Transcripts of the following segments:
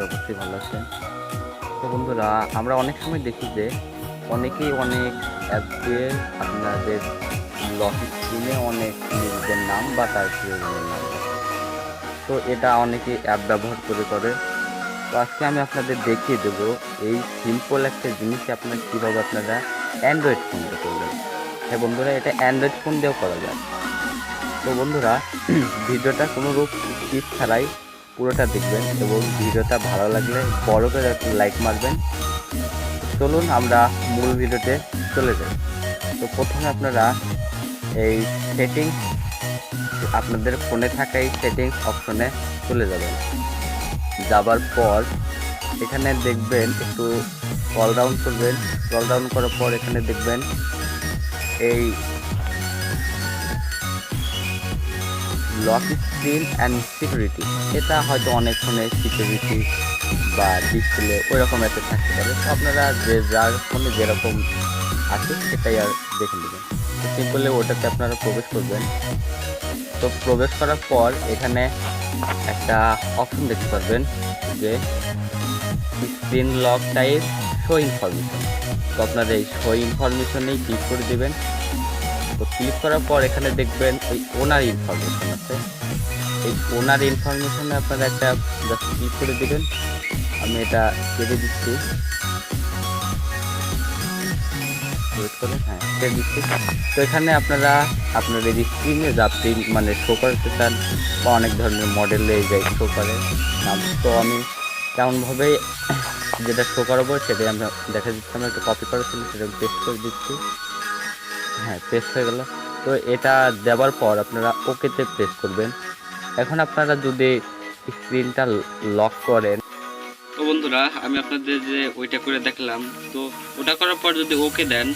অবশ্যই ভালো আছেন। তো বন্ধুরা, আমরা অনেক সময় দেখি যে অনেকেই অনেক অ্যাপ দিয়ে আপনাদের লক স্ক্রিনে অনেক নিজেদের নাম বা তার প্রিয়জনের নাম লেখে। তো এটা অনেকে অ্যাপ ব্যবহার করে। তো আজকে আমি আপনাদের দেখিয়ে দেব এই সিম্পল একটা জিনিস আপনারা কীভাবে আপনারা অ্যান্ড্রয়েড ফোন দিয়ে করবেন। হ্যাঁ বন্ধুরা, এটা অ্যান্ড্রয়েড ফোন দিয়েও করা যায়। তো বন্ধুরা, ভিডিওটা কোনো রূপ স্কিপ ছাড়াই পুরোটা দেখবেন এবং ভিডিওটা ভালো লাগলে বড় করে একটা লাইক মারবেন। চলুন আমরা মূল ভিডিওতে চলে যাই। তো প্রথমে আপনারা এই সেটিংস, আপনাদের ফোনে থাকা এই সেটিংস অপশনে চলে যাবেন। যাবার পর এখানে দেখবেন একটু স্ক্রল ডাউন করবেন। স্ক্রল ডাউন করার পর এখানে দেখবেন এই লক স্ক্রিন অ্যান্ড সিকিউরিটি, এটা হয়তো অনেক ফোনে সিকিউরিটি বা ডিসপ্লে ওই রকম একটা থাকতে পারে। তো আপনারা যে যার ফোনে যেরকম আছে সেটাই আর দেখে নেবেন। তো সিম্পলি ওটাতে আপনারা প্রবেশ করবেন। তো প্রবেশ করার পর এখানে একটা অপশন দেখতে পারবেন যে screen lock type show information. তো আপনারা এই শো ইনফরমেশনেই ক্লিক করে দেবেন। তো ক্লিক করার পর এখানে দেখবেন ওই ওনার ইনফরমেশন আছে। এই ওনার ইনফরমেশনে আপনারা একটা জাস্ট ক্লিক করে দেবেন। আমি এটা কেটে দিচ্ছি, ওয়েট করে, হ্যাঁ কেটে দিচ্ছি। তো এখানে আপনারা আপনাদের স্ক্রিনে যা প্রিন্ট মানে শো করতে চান বা অনেক ধরনের মডেলে যাই শো করে নাম, তো আমি তেমনভাবেই যেটা শো করাবো সেটাই আমরা দেখা দিচ্ছি। আমরা একটা কপি করেছিলাম, সেটা পেস্ট করে দিচ্ছি। হ্যাঁ, পেস্ট হয়ে গেল। তো এটা দেওয়ার পর আপনারা ওকেতে প্রেস করবেন। এখন আপনারা যদি স্ক্রিনটা লক করেন, তো বন্ধুরা আমি আপনাদের যে ওইটা করে দেখলাম, তো ওটা করার পর যদি ওকে দেন,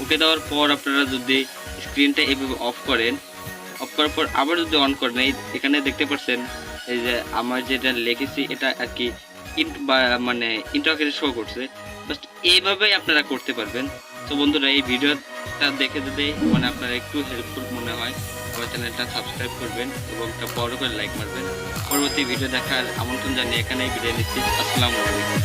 ওকে দেওয়ার পর আপনারা যদি স্ক্রিনটা এইভাবে অফ করেন, অফ করার পর আবার যদি অন করেন, এখানে দেখতে পাচ্ছেন এই যে আমার যেটা লিখেছি এটা আর কি মানে ইন্টারকেটে শো করছে। জাস্ট এইভাবেই আপনারা করতে পারবেন। তো বন্ধুরা, এই ভিডিওটা দেখে যদি মানে আপনারা একটু হেল্পফুল মনে হয়, আমার চ্যানেলটা সাবস্ক্রাইব করবেন এবং একটা বড় করে লাইক মারবেন। পরবর্তী ভিডিও দেখার আমন্ত্রণ জানিয়ে এখানেই বিদায় নিচ্ছি। আসসালামু আলাইকুম।